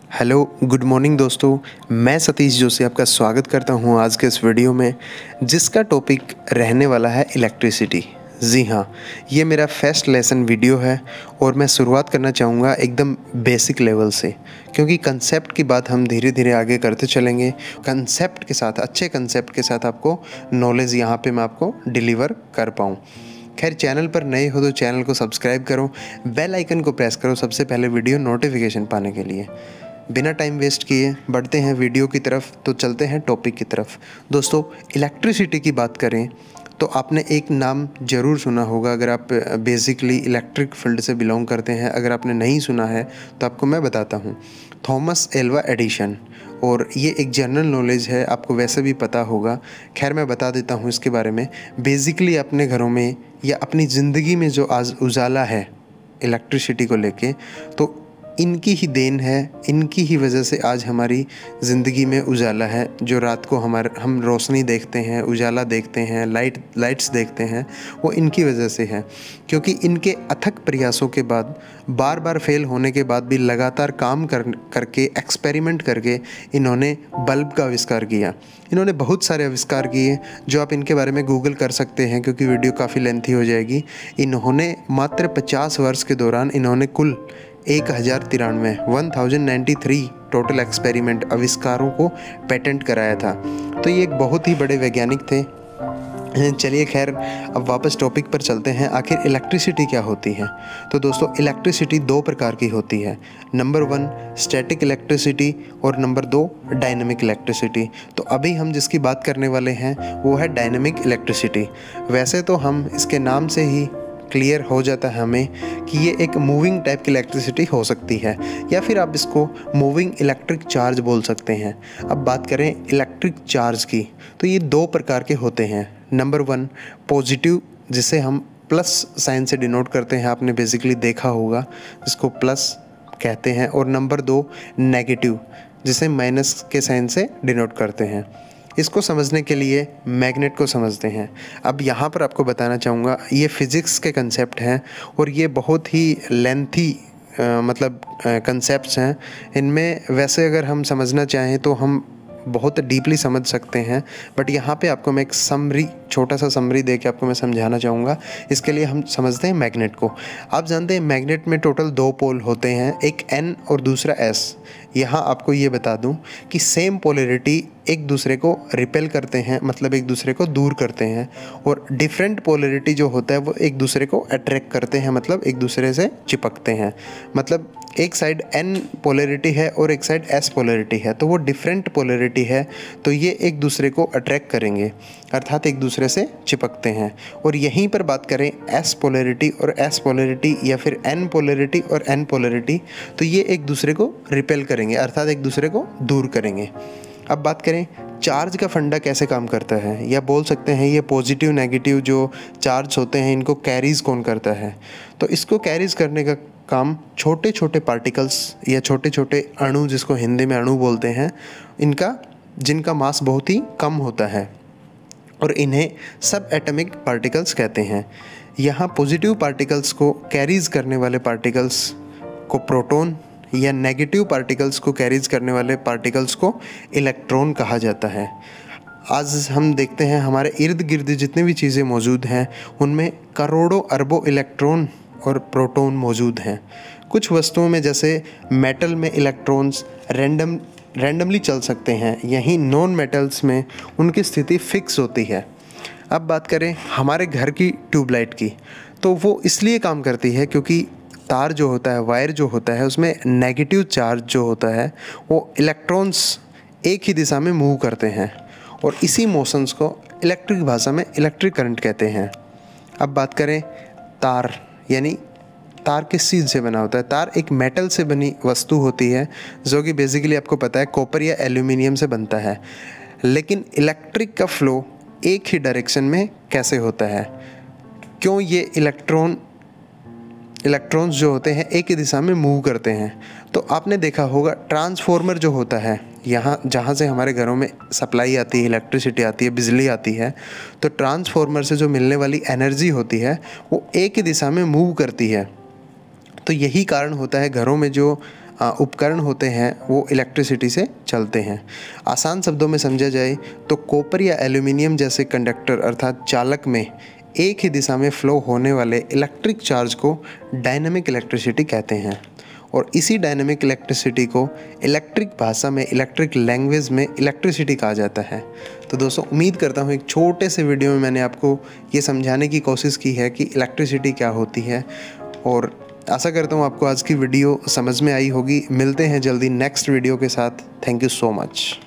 Hello good morning दोस्तों। मैं सतीश जोशी आपका स्वागत करता हूं आज के इस वीडियो में, जिसका टॉपिक रहने वाला है इलेक्ट्रिसिटी। जी हाँ, ये मेरा फर्स्ट लेसन वीडियो है और मैं शुरुआत करना चाहूँगा एकदम बेसिक लेवल से, क्योंकि कंसेप्ट की बात हम धीरे धीरे आगे करते चलेंगे। कंसेप्ट के साथ, अच्छे कंसेप्ट के साथ आपको नॉलेज यहाँ पे मैं आपको डिलीवर कर पाऊँ। खैर, चैनल पर नए हो तो चैनल को सब्सक्राइब करो, बेल आइकन को प्रेस करो सबसे पहले वीडियो नोटिफिकेशन पाने के लिए। बिना टाइम वेस्ट किए बढ़ते हैं वीडियो की तरफ, तो चलते हैं टॉपिक की तरफ। दोस्तों, इलेक्ट्रिसिटी की बात करें तो आपने एक नाम ज़रूर सुना होगा, अगर आप बेसिकली इलेक्ट्रिक फील्ड से बिलोंग करते हैं। अगर आपने नहीं सुना है तो आपको मैं बताता हूँ, थॉमस एल्वा एडिशन। और ये एक जनरल नॉलेज है, आपको वैसे भी पता होगा। खैर, मैं बता देता हूँ इसके बारे में। बेसिकली अपने घरों में या अपनी ज़िंदगी में जो आज उजाला है इलेक्ट्रिसिटी को लेके, तो इनकी ही देन है, इनकी ही वजह से आज हमारी ज़िंदगी में उजाला है। जो रात को हम रोशनी देखते हैं, उजाला देखते हैं, लाइट्स देखते हैं, वो इनकी वजह से है। क्योंकि इनके अथक प्रयासों के बाद, बार बार फेल होने के बाद भी लगातार काम करके एक्सपेरिमेंट करके इन्होंने बल्ब का आविष्कार किया। इन्होंने बहुत सारे आविष्कार किए जो आप इनके बारे में गूगल कर सकते हैं, क्योंकि वीडियो काफ़ी लेंथी हो जाएगी। इन्होंने मात्र 50 वर्ष के दौरान इन्होंने कुल 1093 टोटल एक्सपेरिमेंट आविष्कारों को पेटेंट कराया था। तो ये एक बहुत ही बड़े वैज्ञानिक थे। चलिए खैर, अब वापस टॉपिक पर चलते हैं। आखिर इलेक्ट्रिसिटी क्या होती है? तो दोस्तों, इलेक्ट्रिसिटी दो प्रकार की होती है। नंबर 1 स्टैटिक इलेक्ट्रिसिटी और नंबर 2 डायनेमिक इलेक्ट्रिसिटी। तो अभी हम जिसकी बात करने वाले हैं वो है डायनेमिक इलेक्ट्रिसिटी। वैसे तो हम इसके नाम से ही क्लियर हो जाता है हमें कि ये एक मूविंग टाइप की इलेक्ट्रिसिटी हो सकती है, या फिर आप इसको मूविंग इलेक्ट्रिक चार्ज बोल सकते हैं। अब बात करें इलेक्ट्रिक चार्ज की, तो ये दो प्रकार के होते हैं। नंबर 1 पॉजिटिव, जिसे हम प्लस साइन से डिनोट करते हैं, आपने बेसिकली देखा होगा, जिसको प्लस कहते हैं। और नंबर 2 नेगेटिव, जिसे माइनस के साइन से डिनोट करते हैं। इसको समझने के लिए मैग्नेट को समझते हैं। अब यहाँ पर आपको बताना चाहूँगा, ये फिज़िक्स के कंसेप्ट हैं और ये बहुत ही लेंथी कंसेप्ट्स हैं। इनमें वैसे अगर हम समझना चाहें तो हम बहुत डीपली समझ सकते हैं, बट यहाँ पे आपको मैं एक छोटा सा समरी दे के आपको मैं समझाना चाहूँगा। इसके लिए हम समझते हैं मैग्नेट को। आप जानते हैं मैग्नेट में टोटल 2 पोल होते हैं, एक N और दूसरा S। यहाँ आपको ये बता दूँ कि सेम पोलैरिटी एक दूसरे को रिपेल करते हैं, मतलब एक दूसरे को दूर करते हैं। और डिफरेंट पोलैरिटी जो होता है वो एक दूसरे को अट्रैक्ट करते हैं, मतलब एक दूसरे से चिपकते हैं। मतलब एक साइड N पोलैरिटी है और एक साइड S पोलैरिटी है, तो वो डिफरेंट पोलैरिटी है, तो ये एक दूसरे को अट्रैक्ट करेंगे, अर्थात एक दूसरे से चिपकते हैं। और यहीं पर बात करें S पोलैरिटी और S पोलैरिटी, या फिर N पोलैरिटी और N पोलैरिटी, तो ये एक दूसरे को रिपेल करेंगे, अर्थात एक दूसरे को दूर करेंगे। अब बात करें चार्ज का फंडा कैसे काम करता है, या बोल सकते हैं ये पॉजिटिव नेगेटिव जो चार्ज होते हैं इनको कैरीज कौन करता है। तो इसको कैरीज करने का काम छोटे छोटे पार्टिकल्स या छोटे छोटे अणु, जिसको हिंदी में अणु बोलते हैं, जिनका मास बहुत ही कम होता है, और इन्हें सब एटॉमिक पार्टिकल्स कहते हैं। यहाँ पॉजिटिव पार्टिकल्स को कैरीज करने वाले पार्टिकल्स को प्रोटॉन, या नेगेटिव पार्टिकल्स को कैरीज करने वाले पार्टिकल्स को इलेक्ट्रॉन कहा जाता है। आज हम देखते हैं हमारे इर्द गिर्द जितनी भी चीज़ें मौजूद हैं उनमें करोड़ों अरबों इलेक्ट्रॉन और प्रोटॉन मौजूद हैं। कुछ वस्तुओं में, जैसे मेटल में, इलेक्ट्रॉन्स रैंडमली चल सकते हैं, यहीं नॉन मेटल्स में उनकी स्थिति फिक्स होती है। अब बात करें हमारे घर की ट्यूबलाइट की, तो वो इसलिए काम करती है क्योंकि तार जो होता है, वायर जो होता है, उसमें नेगेटिव चार्ज जो होता है वो इलेक्ट्रॉन्स एक ही दिशा में मूव करते हैं, और इसी मोशंस को इलेक्ट्रिक भाषा में इलेक्ट्रिक करंट कहते हैं। अब बात करें तार, यानी तार किस चीज़ से बना होता है? तार एक मेटल से बनी वस्तु होती है, जो कि बेसिकली आपको पता है कॉपर या एल्यूमिनियम से बनता है। लेकिन इलेक्ट्रिक का फ्लो एक ही डायरेक्शन में कैसे होता है? क्यों ये इलेक्ट्रॉन्स जो होते हैं एक ही दिशा में मूव करते हैं? तो आपने देखा होगा ट्रांसफॉर्मर जो होता है, यहाँ जहाँ से हमारे घरों में सप्लाई आती है, इलेक्ट्रिसिटी आती है, बिजली आती है, तो ट्रांसफॉर्मर से जो मिलने वाली एनर्जी होती है वो एक ही दिशा में मूव करती है। तो यही कारण होता है घरों में जो उपकरण होते हैं वो इलेक्ट्रिसिटी से चलते हैं। आसान शब्दों में समझा जाए तो कॉपर या एल्यूमिनियम जैसे कंडक्टर अर्थात चालक में एक ही दिशा में फ्लो होने वाले इलेक्ट्रिक चार्ज को डायनेमिक इलेक्ट्रिसिटी कहते हैं और इसी डायनेमिक इलेक्ट्रिसिटी को इलेक्ट्रिक भाषा में, इलेक्ट्रिक लैंग्वेज में इलेक्ट्रिसिटी कहा जाता है। तो दोस्तों, उम्मीद करता हूँ एक छोटे से वीडियो में मैंने आपको ये समझाने की कोशिश की है कि इलेक्ट्रिसिटी क्या होती है और आशा करता हूँ आपको आज की वीडियो समझ में आई होगी। मिलते हैं जल्दी नेक्स्ट वीडियो के साथ। Thank you so much.